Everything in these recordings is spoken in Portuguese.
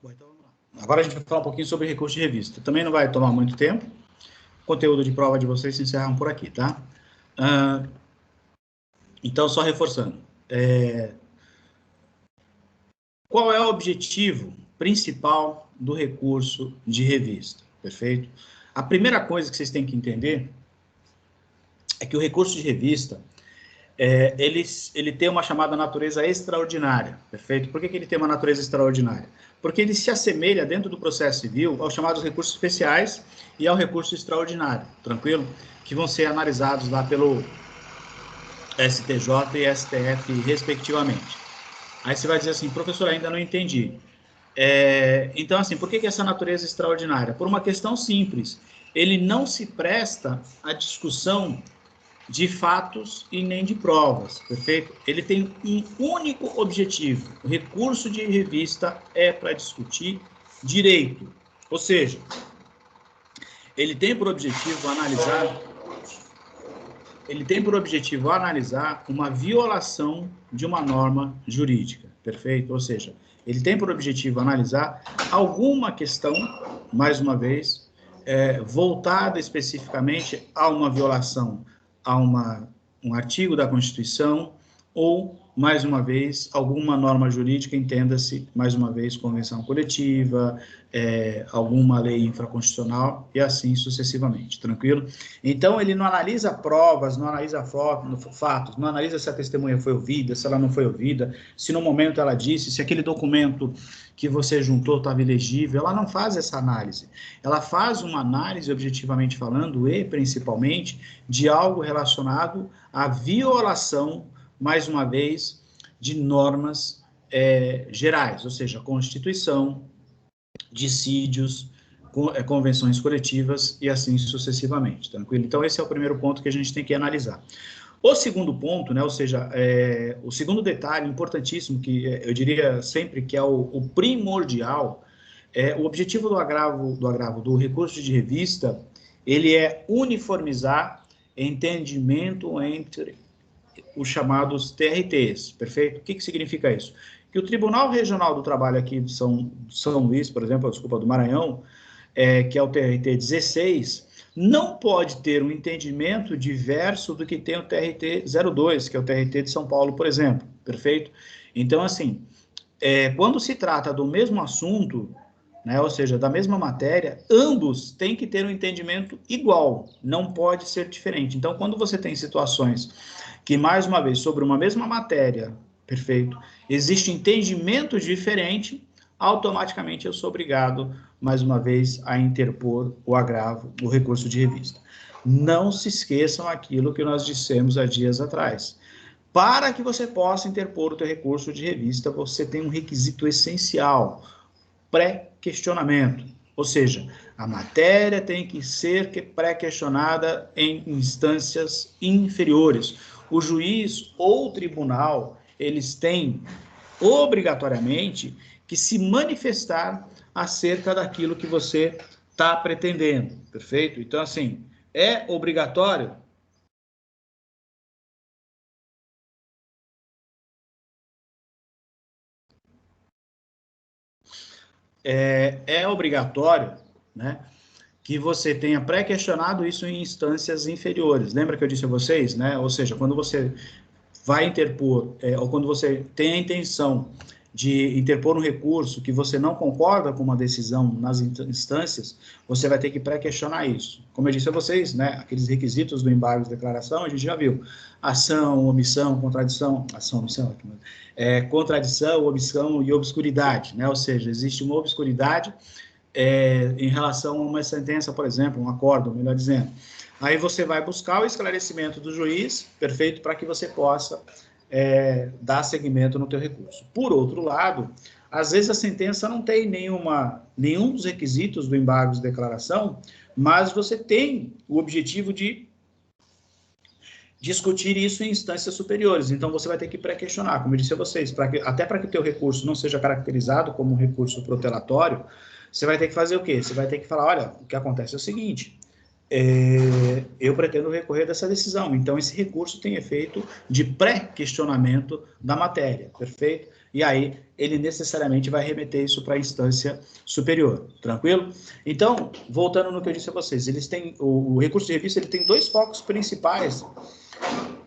Bom, então vamos lá. Agora a gente vai falar um pouquinho sobre recurso de revista. Também não vai tomar muito tempo. O conteúdo de prova de vocês se encerram por aqui, tá? Então, só reforçando. Qual é o objetivo principal do recurso de revista? Perfeito? A primeira coisa que vocês têm que entender é que o recurso de revista, ele tem uma chamada natureza extraordinária, perfeito? Por que ele tem uma natureza extraordinária? Porque ele se assemelha, dentro do processo civil, aos chamados recursos especiais e ao recurso extraordinário, tranquilo? Que vão ser analisados lá pelo STJ e STF, respectivamente. Aí você vai dizer assim, professor, ainda não entendi. Então, assim, por que essa natureza extraordinária? Por uma questão simples. Ele não se presta à discussão de fatos e nem de provas, perfeito? Ele tem um único objetivo. O recurso de revista é para discutir direito. Ou seja, ele tem por objetivo analisar uma violação de uma norma jurídica, perfeito? Ou seja, ele tem por objetivo analisar alguma questão, mais uma vez, voltada especificamente a uma violação a um artigo da Constituição ou, mais uma vez, alguma norma jurídica, entenda-se, mais uma vez, convenção coletiva, alguma lei infraconstitucional e assim sucessivamente, tranquilo? Então, ele não analisa provas, não analisa fatos, não analisa se a testemunha foi ouvida, se ela não foi ouvida, se no momento ela disse, se aquele documento que você juntou estava ilegível, ela não faz essa análise. Ela faz uma análise, objetivamente falando, e principalmente, de algo relacionado à violação, mais uma vez, de normas gerais, ou seja, Constituição, dissídios, convenções coletivas e assim sucessivamente, tranquilo? Então, esse é o primeiro ponto que a gente tem que analisar. O segundo ponto, né, ou seja, o segundo detalhe importantíssimo, que eu diria sempre que é o primordial, o objetivo do recurso de revista, ele é uniformizar entendimento entre os chamados TRTs, perfeito? O que significa isso? Que o Tribunal Regional do Trabalho aqui de São Luís, por exemplo, do Maranhão, que é o TRT 16, não pode ter um entendimento diverso do que tem o TRT 02, que é o TRT de São Paulo, por exemplo, perfeito? Então, assim, quando se trata do mesmo assunto, né, ou seja, da mesma matéria, ambos têm que ter um entendimento igual, não pode ser diferente. Então, quando você tem situações que, mais uma vez, sobre uma mesma matéria, perfeito, existe entendimento diferente, automaticamente eu sou obrigado, mais uma vez, a interpor o agravo, o recurso de revista. Não se esqueçam aquilo que nós dissemos há dias atrás. Para que você possa interpor o teu recurso de revista, você tem um requisito essencial, pré-questionamento. Ou seja, a matéria tem que ser pré-questionada em instâncias inferiores. O juiz ou o tribunal, eles têm obrigatoriamente que se manifestar acerca daquilo que você está pretendendo, perfeito? Então, assim, é obrigatório? É obrigatório, né, que você tenha pré-questionado isso em instâncias inferiores. Lembra que eu disse a vocês, né? Ou seja, quando você vai interpor, ou quando você tem a intenção de interpor um recurso que você não concorda com uma decisão nas instâncias, você vai ter que pré-questionar isso. Como eu disse a vocês, né, aqueles requisitos do embargo de declaração, a gente já viu. Ação, omissão, contradição, contradição, omissão e obscuridade, né? Ou seja, existe uma obscuridade em relação a uma sentença, por exemplo, um acordo, melhor dizendo. Aí você vai buscar o esclarecimento do juiz, perfeito, para que você possa dar seguimento no teu recurso. Por outro lado, às vezes a sentença não tem nenhum dos requisitos do embargo de declaração, mas você tem o objetivo de discutir isso em instâncias superiores. Então, você vai ter que pré-questionar, como eu disse a vocês, até para que o teu recurso não seja caracterizado como um recurso protelatório, você vai ter que fazer o quê? Você vai ter que falar, olha, o que acontece é o seguinte, eu pretendo recorrer dessa decisão. Então, esse recurso tem efeito de pré-questionamento da matéria, perfeito? E aí, ele necessariamente vai remeter isso para a instância superior, tranquilo? Então, voltando no que eu disse a vocês, eles têm, o recurso de revista ele tem dois focos principais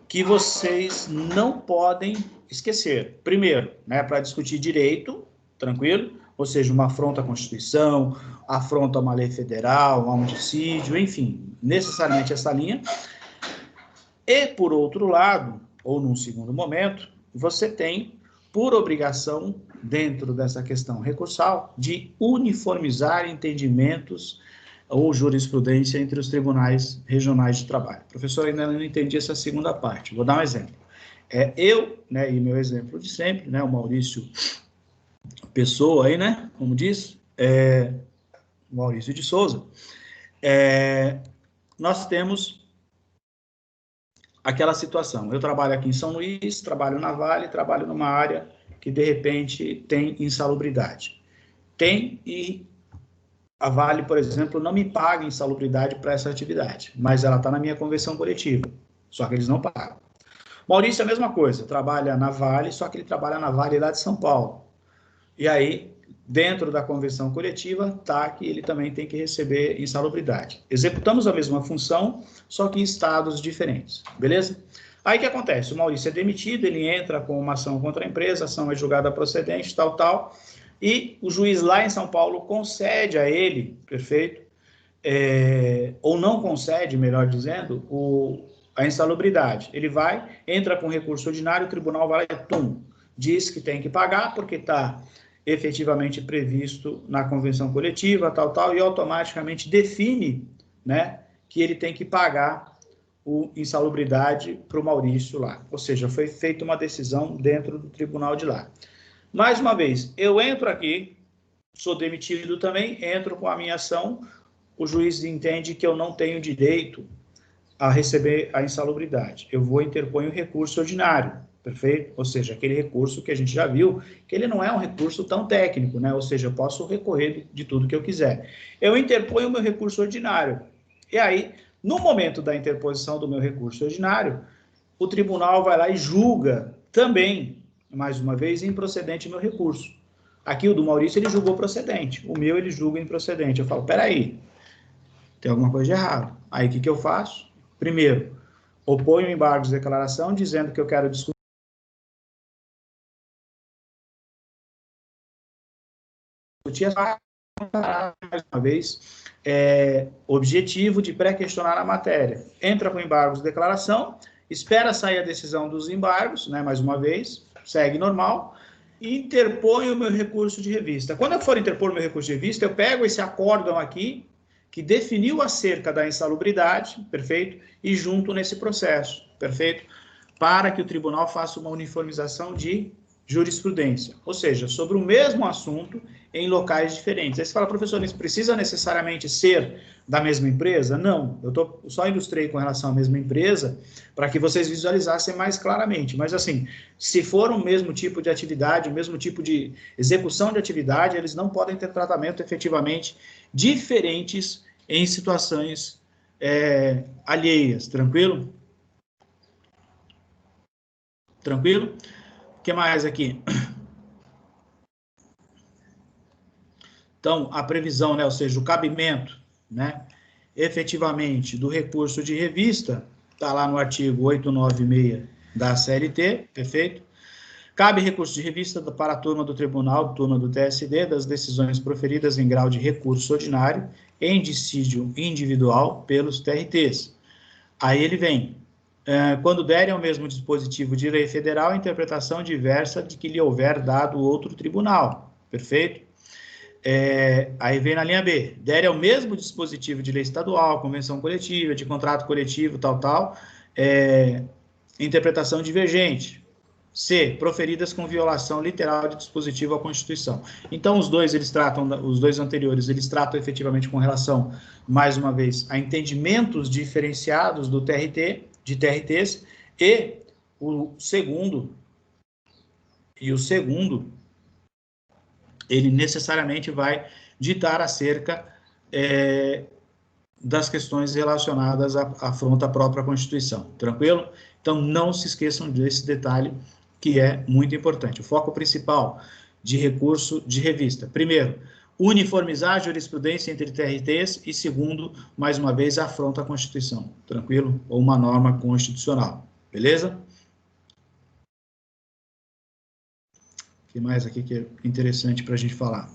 que vocês não podem esquecer. Primeiro, né, para discutir direito, tranquilo? Ou seja, uma afronta à Constituição, afronta a uma lei federal, a um dissídio, enfim, necessariamente essa linha. E, por outro lado, ou num segundo momento, você tem, por obrigação, dentro dessa questão recursal, de uniformizar entendimentos ou jurisprudência entre os tribunais regionais de trabalho. Professor, ainda não entendi essa segunda parte. Vou dar um exemplo. Eu, né, e meu exemplo de sempre, né, o Maurício Pessoa aí, né, como diz, Maurício de Souza, nós temos aquela situação. Eu trabalho aqui em São Luís, trabalho na Vale, trabalho numa área que, de repente, tem insalubridade. Tem, e a Vale, por exemplo, não me paga insalubridade para essa atividade, mas ela está na minha convenção coletiva, só que eles não pagam. Maurício é a mesma coisa, trabalha na Vale, só que ele trabalha na Vale lá de São Paulo. E aí, dentro da convenção coletiva, está que ele também tem que receber insalubridade. Executamos a mesma função, só que em estados diferentes, beleza? Aí o que acontece? O Maurício é demitido, ele entra com uma ação contra a empresa, a ação é julgada procedente, tal, e o juiz lá em São Paulo concede a ele, perfeito, ou não concede, melhor dizendo, a insalubridade. Ele vai, entra com recurso ordinário, o tribunal vai lá e diz que tem que pagar, porque está efetivamente previsto na convenção coletiva, tal, e automaticamente define, né, que ele tem que pagar o insalubridade para o Maurício lá. Ou seja, foi feita uma decisão dentro do tribunal de lá. Mais uma vez, eu entro aqui, sou demitido também, entro com a minha ação, o juiz entende que eu não tenho direito a receber a insalubridade. Eu vou interpor um recurso ordinário, perfeito? Ou seja, aquele recurso que a gente já viu, que ele não é um recurso tão técnico, né? Ou seja, eu posso recorrer de tudo que eu quiser. Eu interponho o meu recurso ordinário. E aí, no momento da interposição do meu recurso ordinário, o tribunal vai lá e julga também, mais uma vez, improcedente o meu recurso. Aqui o do Maurício, ele julgou procedente. O meu, ele julga improcedente. Eu falo, peraí, tem alguma coisa de errado. Aí, o que eu faço? Primeiro, oponho o embargo de declaração, dizendo que eu quero discutir mais uma vez, objetivo de pré-questionar a matéria. Entra com embargos de declaração, espera sair a decisão dos embargos, né, mais uma vez, segue normal, e interpõe o meu recurso de revista. Quando eu for interpor o meu recurso de revista, eu pego esse acórdão aqui, que definiu acerca da insalubridade, perfeito? E junto nesse processo, perfeito? Para que o tribunal faça uma uniformização de jurisprudência, ou seja, sobre o mesmo assunto em locais diferentes. Aí você fala, professor, isso precisa necessariamente ser da mesma empresa? Não, eu só ilustrei com relação à mesma empresa para que vocês visualizassem mais claramente. Mas assim, se for o mesmo tipo de atividade, o mesmo tipo de execução de atividade, eles não podem ter tratamento efetivamente diferentes em situações alheias, tranquilo? Tranquilo? O que mais aqui? Então, a previsão, né, ou seja, o cabimento, né, efetivamente, do recurso de revista, está lá no artigo 896 da CLT, perfeito? Cabe recurso de revista para a turma do Tribunal, turma do TSD, das decisões proferidas em grau de recurso ordinário em dissídio individual pelos TRTs. Aí ele vem, quando derem ao mesmo dispositivo de lei federal, interpretação diversa de que lhe houver dado outro tribunal, perfeito? Aí vem na linha B, derem ao mesmo dispositivo de lei estadual, convenção coletiva, de contrato coletivo, tal, interpretação divergente. C, proferidas com violação literal de dispositivo à Constituição. Então, os dois anteriores, eles tratam efetivamente com relação, mais uma vez, a entendimentos diferenciados do TRT, de TRTs, e o segundo, ele necessariamente vai ditar acerca das questões relacionadas à afronta à própria Constituição, tranquilo? Então, não se esqueçam desse detalhe, que é muito importante. O foco principal de recurso de revista. Primeiro, uniformizar a jurisprudência entre TRTs e, segundo, mais uma vez, afronta à Constituição, tranquilo? Ou uma norma constitucional, beleza? O que mais aqui que é interessante para a gente falar?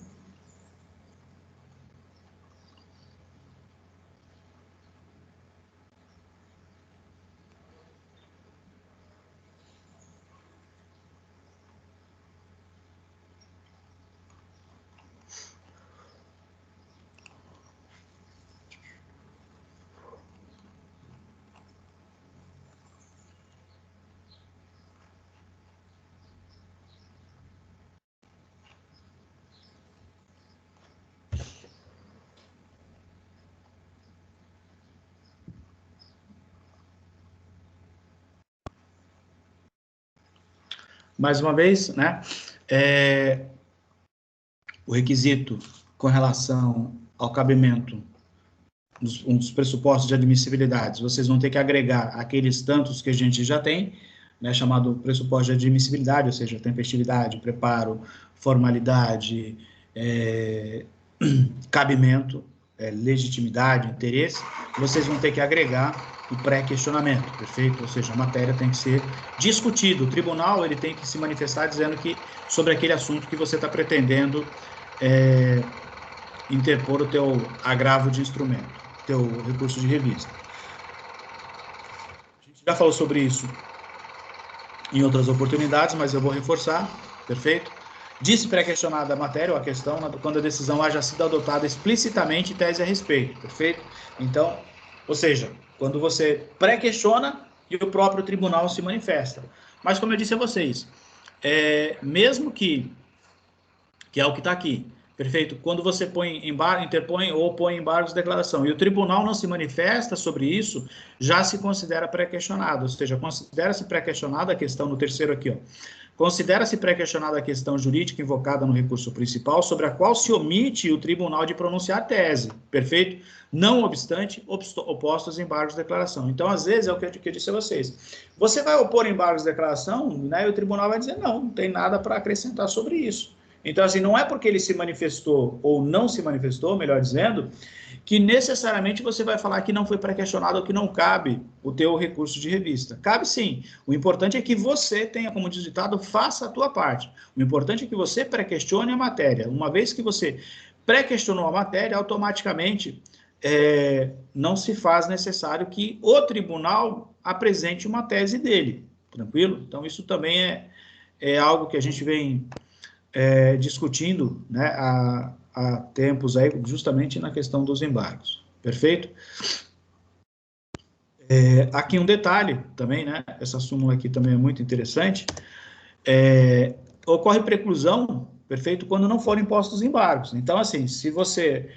Mais uma vez, né, o requisito com relação ao cabimento, um dos pressupostos de admissibilidade, vocês vão ter que agregar aqueles tantos que a gente já tem, né, chamado pressuposto de admissibilidade, ou seja, tempestividade, preparo, formalidade, cabimento, legitimidade, interesse, vocês vão ter que agregar o pré-questionamento, perfeito? Ou seja, a matéria tem que ser discutida, o tribunal ele tem que se manifestar dizendo que sobre aquele assunto que você está pretendendo interpor o teu agravo de instrumento, teu recurso de revista. A gente já falou sobre isso em outras oportunidades, mas eu vou reforçar, perfeito? Disse pré-questionada a matéria ou a questão quando a decisão haja sido adotada explicitamente em tese a respeito, perfeito? Então, ou seja, quando você pré-questiona e o próprio tribunal se manifesta. Mas, como eu disse a vocês, mesmo que é o que está aqui, perfeito? Quando você interpõe ou põe embargos de declaração e o tribunal não se manifesta sobre isso, já se considera pré-questionado, ou seja, considera-se pré-questionada a questão no terceiro aqui, ó. Considera-se pré-questionada a questão jurídica invocada no recurso principal, sobre a qual se omite o tribunal de pronunciar a tese, perfeito? Não obstante, opostos embargos de declaração. Então, às vezes, é o que eu disse a vocês. Você vai opor embargos de declaração, né, e o tribunal vai dizer, não tem nada para acrescentar sobre isso. Então, assim, não é porque ele se manifestou ou não se manifestou, melhor dizendo, que necessariamente você vai falar que não foi pré-questionado ou que não cabe o teu recurso de revista. Cabe sim. O importante é que você tenha, como diz o ditado, faça a tua parte. O importante é que você pré-questione a matéria. Uma vez que você pré-questionou a matéria, automaticamente não se faz necessário que o tribunal apresente uma tese dele. Tranquilo? Então, isso também é algo que a gente vem discutindo, né, há tempos aí, justamente na questão dos embargos. Perfeito? Aqui um detalhe também, né, essa súmula aqui também é muito interessante, ocorre preclusão, perfeito, quando não forem impostos embargos. Então, assim, se você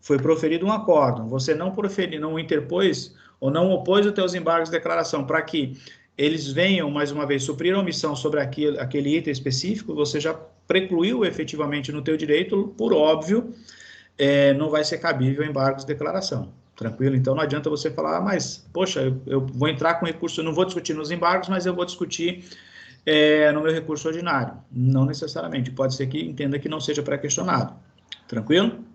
foi proferido um acórdão, você não interpôs ou não opôs os teus embargos de declaração para que eles venham, mais uma vez, suprir a omissão sobre aquele item específico, você já precluiu efetivamente no teu direito, por óbvio, não vai ser cabível embargos de declaração. Tranquilo? Então, não adianta você falar, mas, poxa, eu vou entrar com recurso, eu não vou discutir nos embargos, mas eu vou discutir no meu recurso ordinário. Não necessariamente. Pode ser que entenda que não seja pré-questionado. Tranquilo?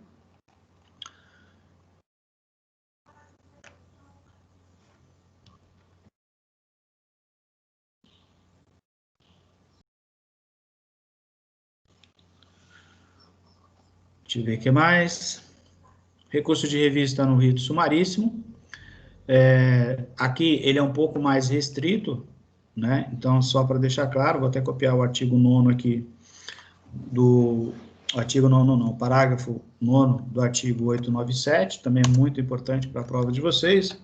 Deixa eu ver o que mais. Recurso de revista no rito sumaríssimo. Aqui ele é um pouco mais restrito, né? Então, só para deixar claro, vou até copiar o artigo 9º aqui, parágrafo 9º do artigo 897, também é muito importante para a prova de vocês.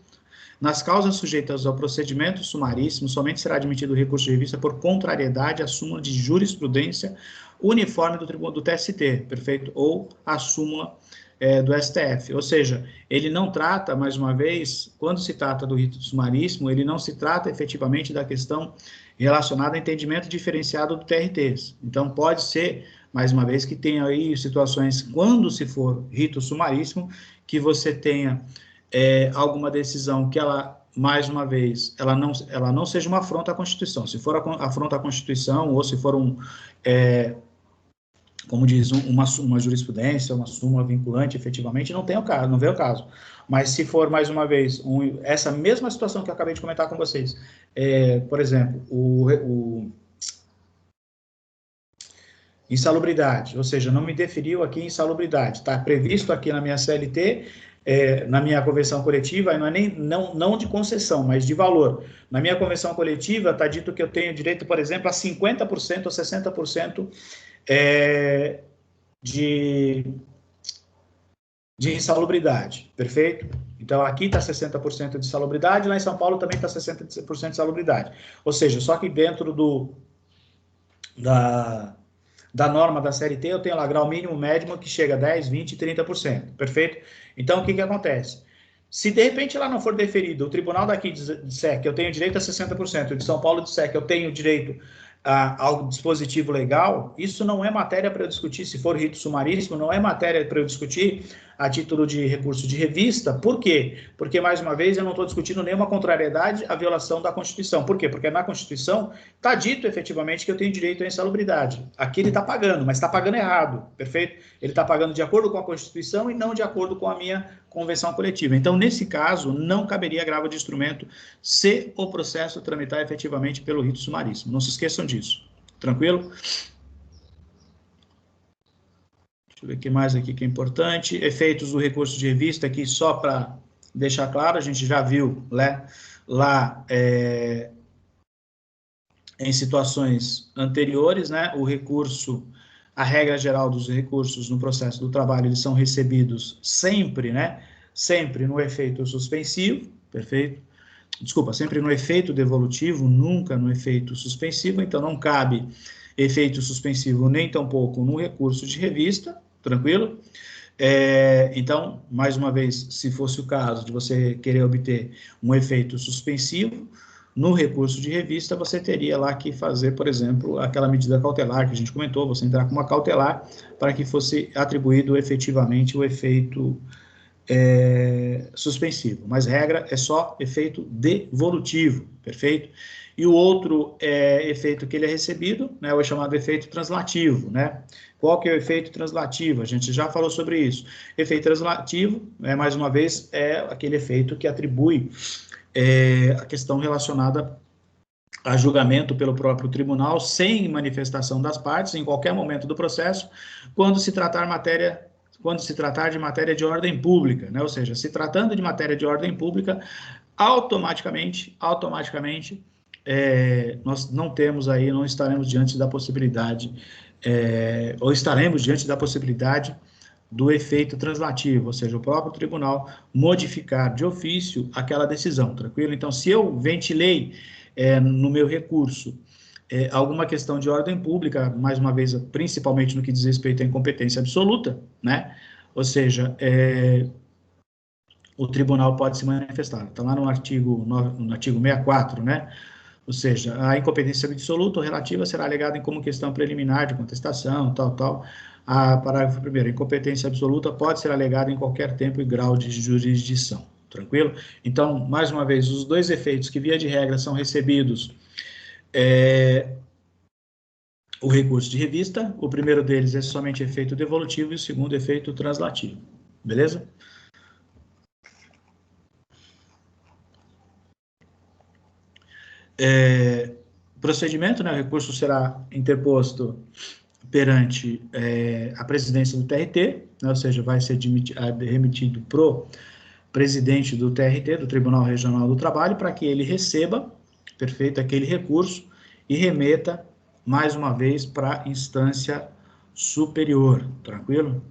Nas causas sujeitas ao procedimento sumaríssimo, somente será admitido o recurso de revista por contrariedade à súmula de jurisprudência uniforme do TST, perfeito? Ou a súmula do STF. Ou seja, ele não trata, mais uma vez, quando se trata do rito sumaríssimo, ele não se trata efetivamente da questão relacionada a entendimento diferenciado do TRTs. Então, pode ser mais uma vez, que tenha aí situações, quando se for rito sumaríssimo, que você tenha alguma decisão que ela, mais uma vez, ela não seja uma afronta à Constituição. Se for afronta à Constituição, ou se for como diz, uma jurisprudência, uma súmula vinculante, efetivamente, não vem o caso. Mas se for, mais uma vez, essa mesma situação que eu acabei de comentar com vocês, por exemplo, insalubridade, ou seja, não me deferiu aqui insalubridade, está previsto aqui na minha CLT, na minha convenção coletiva, e não de concessão, mas de valor. Na minha convenção coletiva está dito que eu tenho direito, por exemplo, a 50% ou 60% de insalubridade, perfeito? Então, aqui está 60% de insalubridade, lá em São Paulo também está 60% de insalubridade. Ou seja, só que dentro da norma da CLT, eu tenho lá grau mínimo, médio, que chega a 10%, 20%, 30%, perfeito? Então, o que acontece? Se, de repente, lá não for deferido, o tribunal daqui disser que eu tenho direito a 60%, o de São Paulo disser que eu tenho direito ao dispositivo legal, isso não é matéria para eu discutir, se for rito sumaríssimo, não é matéria para eu discutir a título de recurso de revista. Por quê? Porque, mais uma vez, eu não estou discutindo nenhuma contrariedade à violação da Constituição. Por quê? Porque na Constituição está dito, efetivamente, que eu tenho direito à insalubridade. Aqui ele está pagando, mas está pagando errado, perfeito? Ele está pagando de acordo com a Constituição e não de acordo com a minha convenção coletiva. Então, nesse caso, não caberia agravo de instrumento se o processo tramitar efetivamente pelo rito sumaríssimo. Não se esqueçam disso. Tranquilo? Deixa eu ver o que mais aqui que é importante. Efeitos do recurso de revista, aqui só para deixar claro, a gente já viu, né, lá em situações anteriores, né, o recurso, a regra geral dos recursos no processo do trabalho, eles são recebidos sempre, né, sempre no efeito suspensivo, perfeito? Desculpa, sempre no efeito devolutivo, nunca no efeito suspensivo, então não cabe efeito suspensivo nem tampouco no recurso de revista, tranquilo? Então, mais uma vez, se fosse o caso de você querer obter um efeito suspensivo, no recurso de revista, você teria lá que fazer, por exemplo, aquela medida cautelar que a gente comentou, você entrar com uma cautelar para que fosse atribuído efetivamente o efeito suspensivo, mas regra é só efeito devolutivo, perfeito? E o outro efeito que ele é recebido, né, é o chamado efeito translativo, né? Qual que é o efeito translativo? A gente já falou sobre isso. Efeito translativo, mais uma vez, é aquele efeito que atribui a questão relacionada a julgamento pelo próprio tribunal, sem manifestação das partes, em qualquer momento do processo, quando se tratar de matéria de ordem pública, né? Ou seja, se tratando de matéria de ordem pública, automaticamente, nós não temos aí, não estaremos diante da possibilidade, ou estaremos diante da possibilidade do efeito translativo, ou seja, o próprio tribunal modificar de ofício aquela decisão, tranquilo? Então, se eu ventilei no meu recurso alguma questão de ordem pública, mais uma vez, principalmente no que diz respeito à incompetência absoluta, né? Ou seja, o tribunal pode se manifestar. Está lá no artigo 64, né? Ou seja, a incompetência absoluta ou relativa será alegada como questão preliminar de contestação, tal. Parágrafo 1º, a incompetência absoluta pode ser alegada em qualquer tempo e grau de jurisdição. Tranquilo? Então, mais uma vez, os dois efeitos que, via de regra, são recebidos o recurso de revista, o primeiro deles é somente efeito devolutivo e o segundo efeito translativo. Beleza? Procedimento, né? O recurso será interposto perante a presidência do TRT, né? Ou seja, vai ser remetido para o presidente do TRT, do Tribunal Regional do Trabalho, para que ele receba, perfeito, aquele recurso e remeta, mais uma vez, para a instância superior, tranquilo?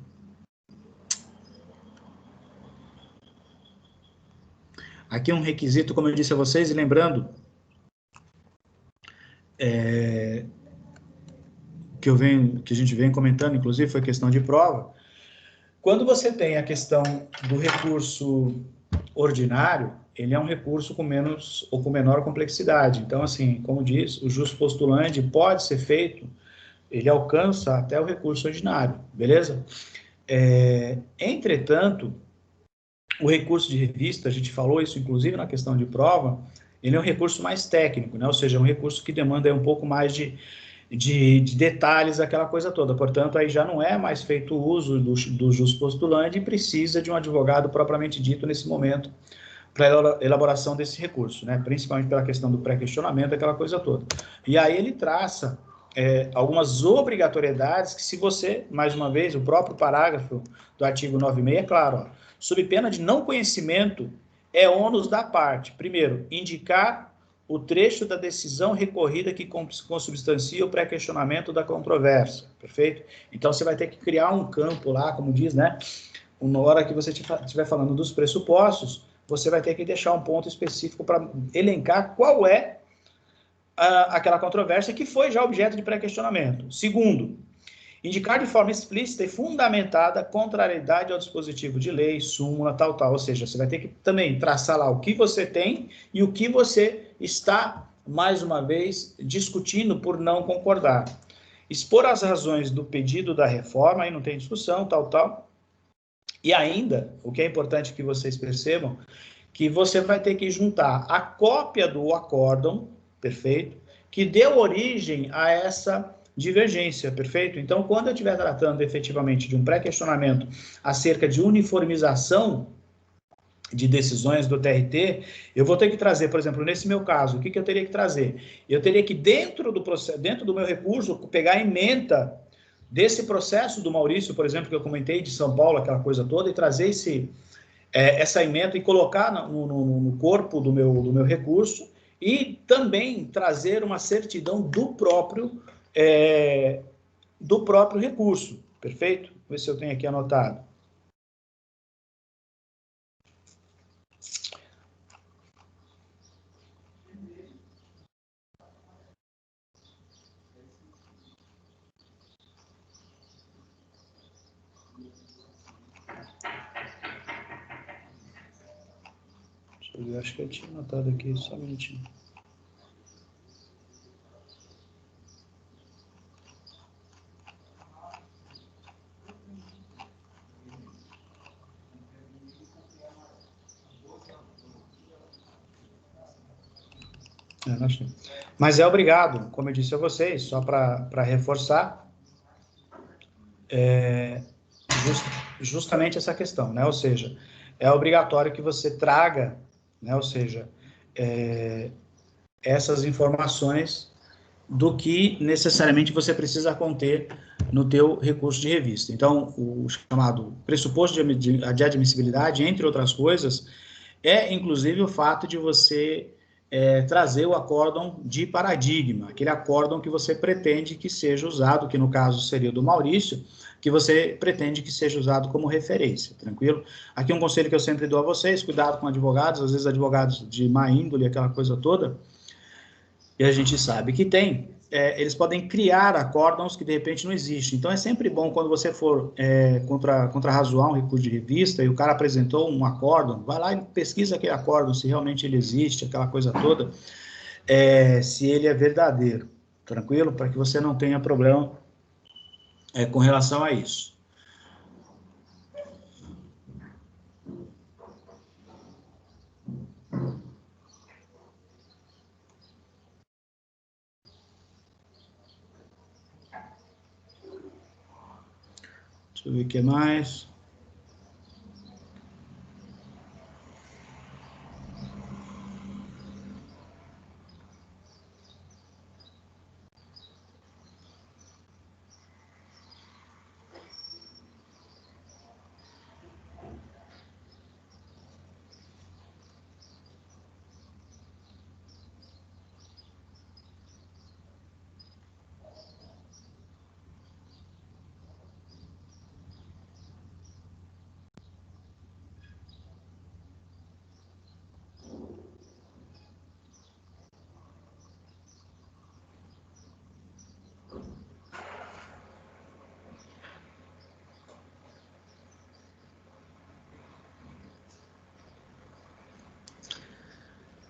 Aqui um requisito, como eu disse a vocês, e lembrando que a gente vem comentando, inclusive, foi questão de prova. Quando você tem a questão do recurso ordinário, ele é um recurso com menor complexidade. Então, assim, como diz, o jus postulante pode ser feito ele alcança até o recurso ordinário, beleza? Entretanto, o recurso de revista, a gente falou isso inclusive na questão de prova, ele é um recurso mais técnico, né? Ou seja, é um recurso que demanda um pouco mais de detalhes, aquela coisa toda. Portanto, aí já não é mais feito uso do jus postulante e precisa de um advogado propriamente dito nesse momento para a elaboração desse recurso, né? Principalmente pela questão do pré-questionamento, aquela coisa toda. E aí ele traça algumas obrigatoriedades que, se você, mais uma vez, o próprio parágrafo do artigo 96, é claro, ó, sob pena de não conhecimento, é ônus da parte. Primeiro, indicar o trecho da decisão recorrida que consubstancia o pré-questionamento da controvérsia, perfeito? Então, você vai ter que criar um campo lá, como diz, né? Na hora que você estiver falando dos pressupostos, você vai ter que deixar um ponto específico para elencar qual é aquela controvérsia que foi já objeto de pré-questionamento. Segundo, indicar de forma explícita e fundamentada contrariedade ao dispositivo de lei, súmula, tal. Ou seja, você vai ter que também traçar lá o que você tem e o que você está, mais uma vez, discutindo por não concordar. Expor as razões do pedido da reforma, aí não tem discussão, tal. E ainda, o que é importante que vocês percebam, que você vai ter que juntar a cópia do acórdão, perfeito, que deu origem a essa divergência, perfeito? Então, quando eu estiver tratando efetivamente de um pré-questionamento acerca de uniformização de decisões do TRT, eu vou ter que trazer, por exemplo, nesse meu caso, o que eu teria que trazer? Eu teria que, dentro do processo, dentro do meu recurso, pegar a ementa desse processo do Maurício, por exemplo, que eu comentei, de São Paulo, aquela coisa toda, e trazer essa ementa e colocar no corpo do meu recurso, e também trazer uma certidão do próprio recurso, perfeito? Vou ver se eu tenho aqui anotado. Eu acho que eu tinha anotado aqui, só um minutinho. Mas é obrigado, como eu disse a vocês, só para reforçar, justamente essa questão, né? Ou seja, é obrigatório que você traga, né? Ou seja, essas informações do que necessariamente você precisa conter no teu recurso de revista. Então, o chamado pressuposto de admissibilidade, entre outras coisas, é inclusive o fato de você trazer o acórdão de paradigma, aquele acórdão que você pretende que seja usado, que no caso seria do Maurício, que você pretende que seja usado como referência, tranquilo? Aqui um conselho que eu sempre dou a vocês, cuidado com advogados, às vezes advogados de má índole, aquela coisa toda, e a gente sabe que tem, eles podem criar acórdãos que de repente não existem. Então é sempre bom quando você for contrarrazoar um recurso de revista e o cara apresentou um acórdão, vai lá e pesquisa aquele acórdão, se realmente ele existe, aquela coisa toda, se ele é verdadeiro, tranquilo? Para que você não tenha problema com relação a isso. Deixa eu ver o que mais.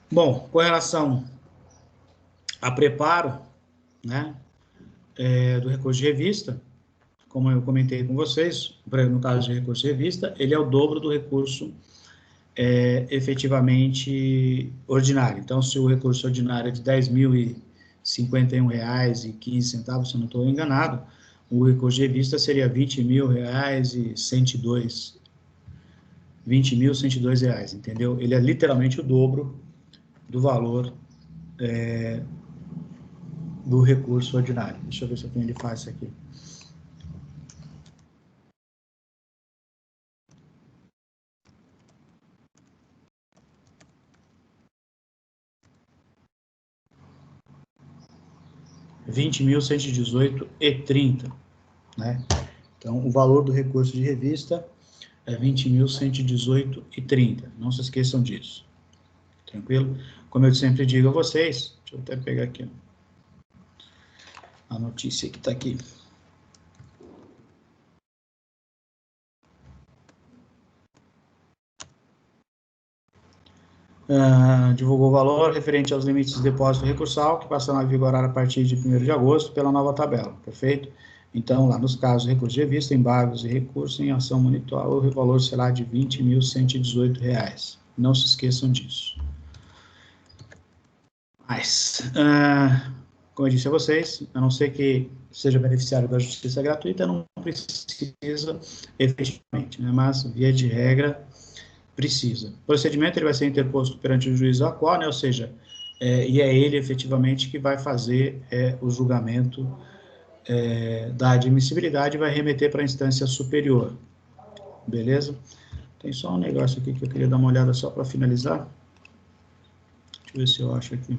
Bom, com relação a preparo, né? do recurso de revista, como eu comentei com vocês, no caso de recurso de revista, ele é o dobro do recurso efetivamente ordinário. Então, se o recurso ordinário é de R$ 10.051,15, se eu não estou enganado, o recurso de revista seria R$ 20.102, R$ 20.102, entendeu? Ele é literalmente o dobro do valor do recurso ordinário. Deixa eu ver se eu tenho ele fácil aqui. R$ 20.118,30, né? Então, o valor do recurso de revista é R$ 20.118,30. Não se esqueçam disso. Tranquilo? Como eu sempre digo a vocês, deixa eu até pegar aqui a notícia que está aqui. Divulgou o valor referente aos limites de depósito recursal, que passarão a vigorar a partir de 1º de agosto, pela nova tabela, perfeito? Então, lá nos casos de recurso de revista, embargos e recurso em ação monitor, o valor será de R$ 20.118. Não se esqueçam disso. Mas, como eu disse a vocês, a não ser que seja beneficiário da justiça gratuita, não precisa efetivamente, né? Mas, via de regra, precisa. O procedimento ele vai ser interposto perante o juiz do aquar, né? Ou seja, e é ele efetivamente que vai fazer o julgamento da admissibilidade e vai remeter para a instância superior. Beleza? Tem só um negócio aqui que eu queria dar uma olhada só para finalizar. Deixa eu ver se eu acho aqui.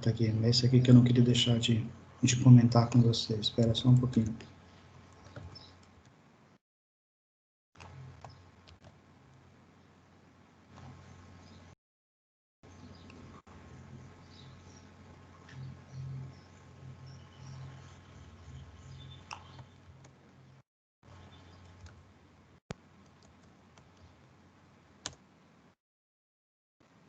Tá aqui, esse aqui que eu não queria deixar de comentar com vocês. Espera só um pouquinho.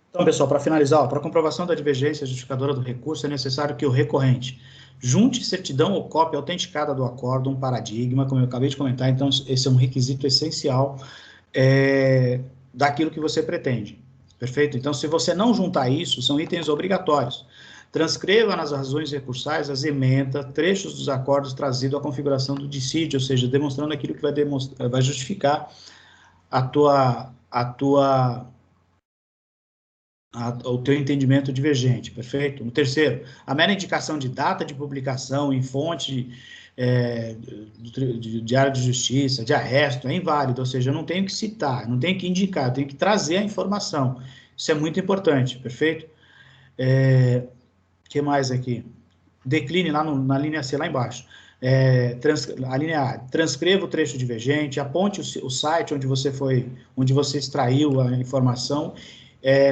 Então, pessoal, para finalizar, para comprovação da divergência justificadora do recurso, é necessário que o recorrente junte certidão ou cópia autenticada do acórdão, paradigma, como eu acabei de comentar. Então, esse é um requisito essencial daquilo que você pretende, perfeito? Então, se você não juntar isso, são itens obrigatórios. Transcreva nas razões recursais as emendas, trechos dos acordos trazidos à configuração do dissídio, ou seja, demonstrando aquilo que vai justificar o teu entendimento divergente, perfeito? No terceiro, a mera indicação de data de publicação em fonte de diário de justiça, de arresto, é inválido, ou seja, eu não tenho que citar, não tenho que indicar, eu tenho que trazer a informação. Isso é muito importante, perfeito? Que mais aqui? Decline lá na linha C, lá embaixo. A linha A, transcreva o trecho divergente, aponte o site onde você extraiu a informação,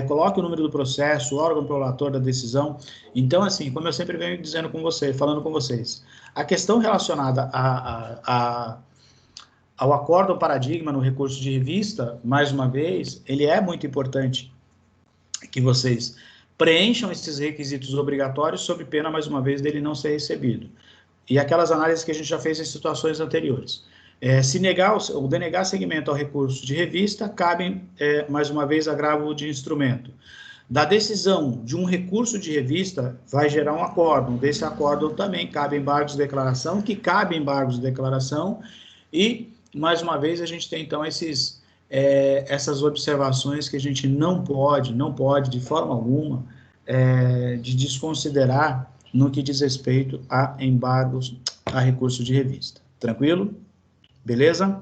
coloque o número do processo, o órgão prolator da decisão. Então, assim, como eu sempre venho dizendo com vocês, falando com vocês, a questão relacionada ao acórdão paradigma no recurso de revista, mais uma vez, ele é muito importante que vocês preencham esses requisitos obrigatórios sob pena, mais uma vez, dele não ser recebido. E aquelas análises que a gente já fez em situações anteriores. Se negar ou denegar seguimento ao recurso de revista, cabe, mais uma vez, agravo de instrumento. da decisão de um recurso de revista, vai gerar um acórdão. Desse acórdão também cabe embargos de declaração, que cabe embargos de declaração, e, mais uma vez, a gente tem, então, essas observações que a gente não pode, de forma alguma, de desconsiderar no que diz respeito a embargos a recurso de revista. Tranquilo? Beleza?